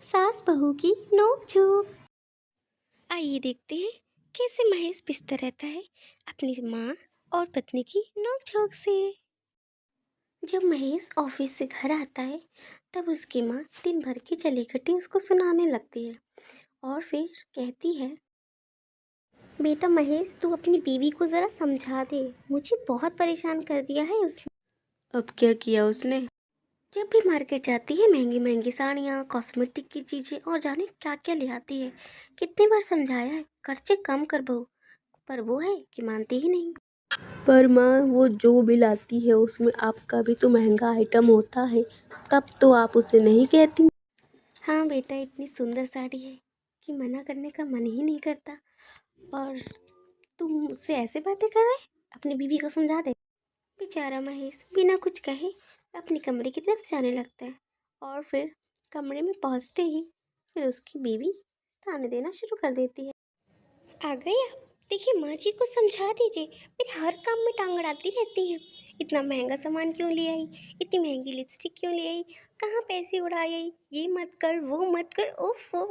सास बहू की नोक-झोंक। आइए देखते हैं कैसे महेश पिसता रहता है अपनी माँ और पत्नी की नोक-झोंक से। जब महेश ऑफिस से घर आता है तब उसकी माँ दिन भर की चली घटी उसको सुनाने लगती है और फिर कहती है, बेटा महेश तू अपनी बीवी को ज़रा समझा दे, मुझे बहुत परेशान कर दिया है उसने। अब क्या किया उसने? जब भी मार्केट जाती है महंगी महंगी साड़ियाँ, कॉस्मेटिक की चीज़ें और जाने क्या क्या ले आती है। कितनी बार समझाया है खर्चे कम कर बहू, पर वो है कि मानती ही नहीं। पर माँ वो जो बिल आती है उसमें आपका भी तो महंगा आइटम होता है, तब तो आप उसे नहीं कहती। हाँ बेटा, इतनी सुंदर साड़ी है कि मना करने का मन ही नहीं करता, और तुम मुझसे ऐसे बातें कर रहे? अपनी बीवी को समझा दे। बेचारा महेश बिना कुछ कहे अपने कमरे की तरफ जाने लगता है और फिर कमरे में पहुंचते ही फिर उसकी बीवी ताने देना शुरू कर देती है। आ गए आप? देखिए माँ जी को समझा दीजिए, मेरे हर काम में टांग अड़ाती रहती हैं। इतना महंगा सामान क्यों ले आई, इतनी महंगी लिपस्टिक क्यों ले आई, कहाँ पैसे उड़ा आई, ये मत कर वो मत कर, ओफो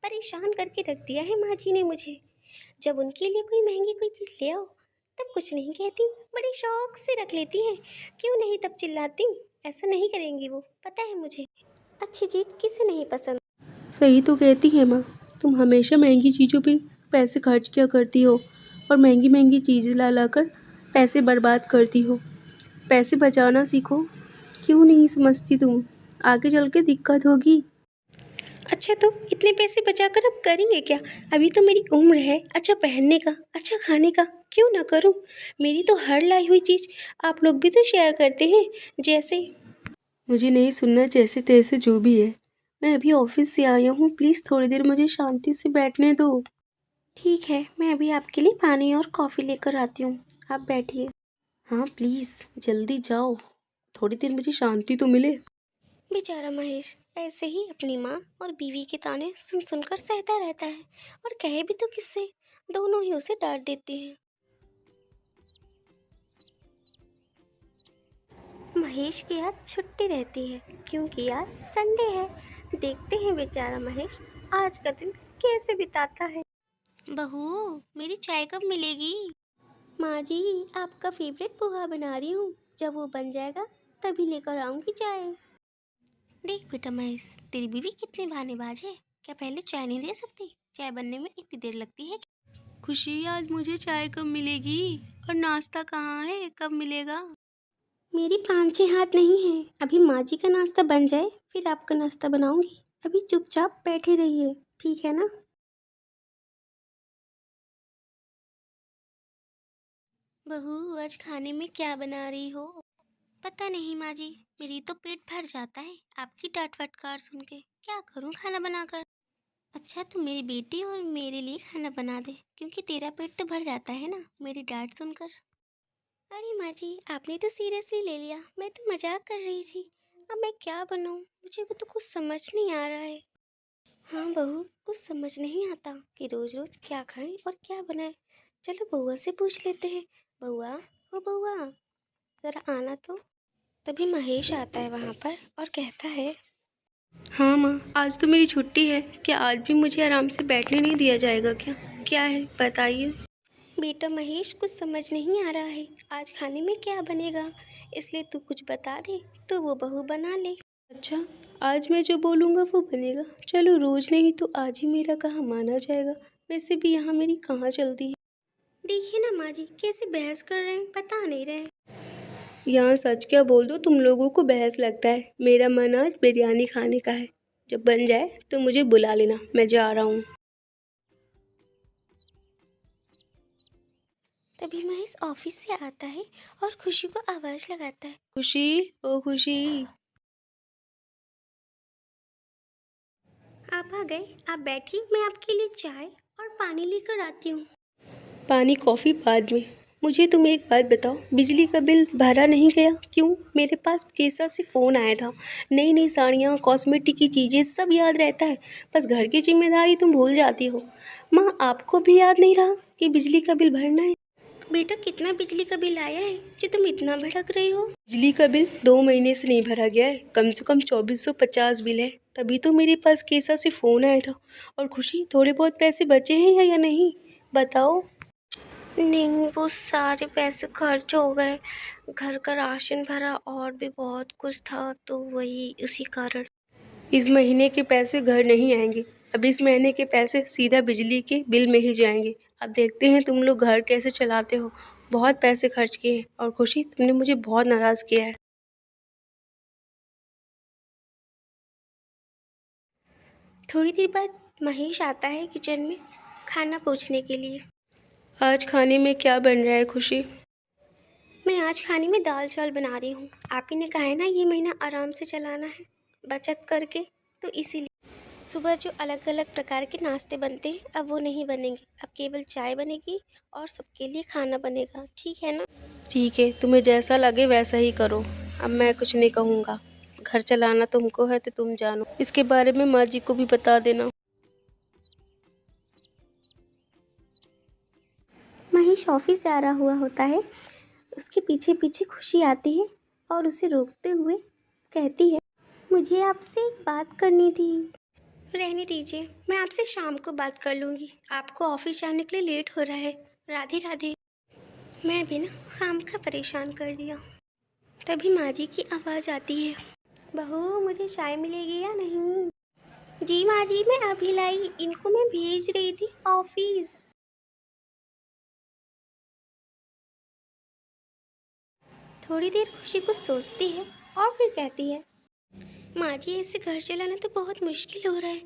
परेशान करके रख दिया है माँ जी ने मुझे। जब उनके लिए कोई महंगी कोई चीज़ ले आओ तब कुछ नहीं कहती, बड़े शौक से रख लेती हैं। क्यों नहीं तब चिल्लाती, ऐसा नहीं करेंगी वो, पता है मुझे। अच्छी चीज़ किसे नहीं पसंद। सही तो कहती है माँ, तुम हमेशा महंगी चीज़ों पे पैसे खर्च किया करती हो और महंगी महंगी चीज़ें ला ला कर पैसे बर्बाद करती हो। पैसे बचाना सीखो, क्यों नहीं समझती तुम? आगे चल के दिक्कत होगी। अच्छा तो इतने पैसे बचाकर अब करेंगे क्या? अभी तो मेरी उम्र है अच्छा पहनने का, अच्छा खाने का, क्यों ना करूं? मेरी तो हर लाई हुई चीज़ आप लोग भी तो शेयर करते हैं। जैसे मुझे नहीं सुनना जैसे तैसे जो भी है, मैं अभी ऑफिस से आया हूँ, प्लीज़ थोड़ी देर मुझे शांति से बैठने दो। ठीक है, मैं अभी आपके लिए पानी और कॉफ़ी लेकर आती हूँ, आप बैठिए। हाँ प्लीज़ जल्दी जाओ, थोड़ी देर मुझे शांति तो मिले। बेचारा महेश ऐसे ही अपनी माँ और बीवी के ताने सुन सुनकर सहता रहता है, और कहे भी तो किससे, दोनों ही उसे डांट देती हैं। महेश की आज छुट्टी रहती है क्योंकि आज संडे है। देखते हैं बेचारा महेश आज का दिन कैसे बिताता है। बहू मेरी चाय कब मिलेगी? माँ जी आपका फेवरेट पोहा बना रही हूँ, जब वो बन जाएगा तभी लेकर आऊँगी चाय। देख बेटा महेश, तेरी बीवी कितनी बहानेबाज है, क्या पहले चाय नहीं दे सकती? चाय बनने में इतनी देर लगती है? खुशी आज मुझे चाय कब मिलेगी और नाश्ता कहाँ है, कब मिलेगा? मेरी 5-6 हाथ नहीं है, अभी माँ जी का नाश्ता बन जाए फिर आपका नाश्ता बनाऊंगी। अभी चुपचाप बैठे रहिए, ठीक है ना? बहू आज खाने में क्या बना रही हो? पता नहीं माँ जी, मेरी तो पेट भर जाता है आपकी डांट फटकार सुन के, क्या करूँ खाना बनाकर। अच्छा तो मेरी बेटी और मेरे लिए खाना बना दे, क्योंकि तेरा पेट तो भर जाता है ना मेरी डांट सुनकर। अरे माँ जी आपने तो सीरियसली ले लिया, मैं तो मजाक कर रही थी। अब मैं क्या बनाऊँ, मुझे को तो कुछ समझ नहीं आ रहा है। हाँ बहू, कुछ समझ नहीं आता कि रोज रोज क्या खाएं और क्या बनाएं। चलो बउआ से पूछ लेते हैं। बउआ, ओ बउआ, जरा आना तो। तभी महेश आता है वहाँ पर और कहता है, हाँ माँ, आज तो मेरी छुट्टी है, क्या आज भी मुझे आराम से बैठने नहीं दिया जाएगा क्या? क्या है बताइए। बेटा महेश कुछ समझ नहीं आ रहा है आज खाने में क्या बनेगा, इसलिए तू कुछ बता दे तो वो बहू बना ले। अच्छा, आज मैं जो बोलूँगा वो बनेगा। चलो रोज़ नहीं तो आज ही मेरा कहाँ माना जाएगा। वैसे भी यहाँ मेरी कहाँ चलती है। देखिए ना माँ जी कैसे बहस कर रहे हैं, बता नहीं रहे। यहाँ सच क्या बोल दो, तुम लोगों को बहस लगता है। मेरा मन आज बिरयानी खाने का है, जब बन जाए तो मुझे बुला लेना, मैं जा रहा हूँ। तभी महेश ऑफिस से आता है और खुशी को आवाज लगाता है, खुशी, ओ खुशी। आप आ गए, आप बैठिए, मैं आपके लिए चाय और पानी लेकर आती हूँ। पानी कॉफ़ी बाद में। मुझे तुम एक बात बताओ, बिजली का बिल भरा नहीं गया क्यों? मेरे पास कैसा से फ़ोन आया था, नई नई साड़ियाँ, कॉस्मेटिक की चीज़ें सब याद रहता है, बस घर की जिम्मेदारी तुम भूल जाती हो। माँ आपको भी याद नहीं रहा कि बिजली का बिल भरना है? बेटा कितना बिजली का बिल आया है जो तुम इतना भड़क रही हो? बिजली का बिल 2 महीने से नहीं भरा गया है, कम से कम 2450 बिल है, तभी तो मेरे पास कैसा से फ़ोन आया था। और खुशी, थोड़े बहुत पैसे बचे हैं या नहीं, बताओ। नहीं, वो सारे पैसे खर्च हो गए। घर का राशन भरा और भी बहुत कुछ था, तो वही उसी कारण। इस महीने के पैसे घर नहीं आएंगे। अब इस महीने के पैसे सीधा बिजली के बिल में ही जाएंगे। अब देखते हैं तुम लोग घर कैसे चलाते हो। बहुत पैसे खर्च किए हैं। और खुशी, तुमने मुझे बहुत नाराज़ किया है। थोड़ी देर बाद महेश आता है किचन में खाना पूछने के लिए। आज खाने में क्या बन रहा है खुशी? मैं आज खाने में दाल चावल बना रही हूँ। आप ही ने कहा है ना ये महीना आराम से चलाना है बचत करके, तो इसीलिए सुबह जो अलग अलग प्रकार के नाश्ते बनते हैं अब वो नहीं बनेंगे। अब केवल चाय बनेगी और सबके लिए खाना बनेगा, ठीक है ना? ठीक है, तुम्हें जैसा लगे वैसा ही करो। अब मैं कुछ नहीं कहूँगा। घर चलाना तुमको है तो तुम जानो। इसके बारे में माँ जी को भी बता देना। महेश ऑफिस जा रहा हुआ होता है। उसके पीछे पीछे खुशी आती है और उसे रोकते हुए कहती है, मुझे आपसे एक बात करनी थी। रहने दीजिए, मैं आपसे शाम को बात कर लूँगी। आपको ऑफिस जाने के लिए लेट हो रहा है। राधे राधे। मैं भी ना खाम खा परेशान कर दिया। तभी माँ जी की आवाज़ आती है, बहू मुझे चाय मिलेगी या नहीं? जी माँ जी, मैं अभी लाई। इनको मैं भेज रही थी ऑफिस। थोड़ी देर खुशी कुछ सोचती है और फिर कहती है, माँ जी ऐसे घर चलाना तो बहुत मुश्किल हो रहा है,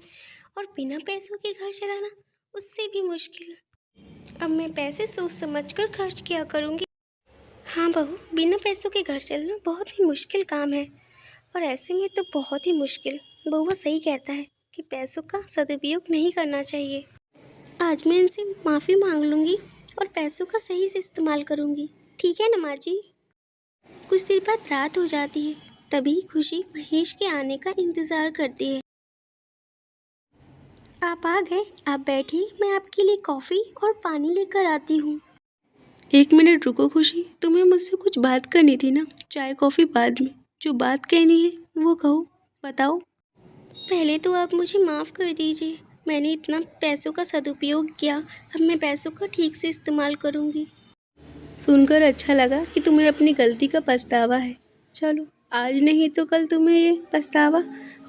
और बिना पैसों के घर चलाना उससे भी मुश्किल। अब मैं पैसे सोच समझ कर खर्च किया करूँगी। हाँ बहू, बिना पैसों के घर चलना बहुत ही मुश्किल काम है, और ऐसे में तो बहुत ही मुश्किल। बउआ सही कहता है कि पैसों का सदुपयोग नहीं करना चाहिए। आज मैं इनसे माफ़ी मांग लूँगी और पैसों का सही से इस्तेमाल करूँगी, ठीक है ना माँ जी? कुछ देर बाद रात हो जाती है। तभी खुशी महेश के आने का इंतज़ार करती है। आप आ गए, आप बैठिए, मैं आपके लिए कॉफ़ी और पानी लेकर आती हूँ। एक मिनट रुको खुशी, तुम्हें मुझसे कुछ बात करनी थी ना। चाय कॉफ़ी बाद में, जो बात कहनी है वो कहो, बताओ। पहले तो आप मुझे माफ़ कर दीजिए। मैंने इतना पैसों का सदुपयोग किया। अब मैं पैसों का ठीक से इस्तेमाल करूँगी। सुनकर अच्छा लगा कि तुम्हें अपनी गलती का पछतावा है। चलो, आज नहीं तो कल तुम्हें ये पछतावा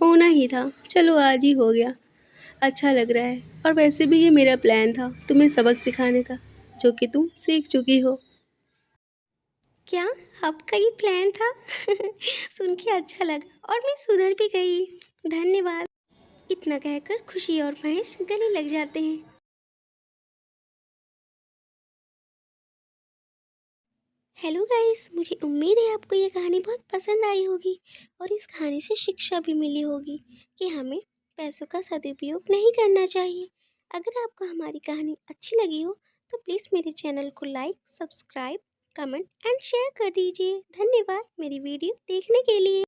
होना ही था। चलो, आज ही हो गया। अच्छा लग रहा है। और वैसे भी ये मेरा प्लान था तुम्हें सबक सिखाने का, जो कि तुम सीख चुकी हो। क्या आपका ये प्लान था? सुन के अच्छा लगा और मैं सुधर भी गई। धन्यवाद। इतना कहकर खुशी और महेश गले लग जाते हैं। हेलो गाइस, मुझे उम्मीद है आपको ये कहानी बहुत पसंद आई होगी और इस कहानी से शिक्षा भी मिली होगी कि हमें पैसों का सदुपयोग नहीं करना चाहिए। अगर आपको हमारी कहानी अच्छी लगी हो तो प्लीज़ मेरे चैनल को like, subscribe, comment and share कर दीजिए। धन्यवाद मेरी वीडियो देखने के लिए।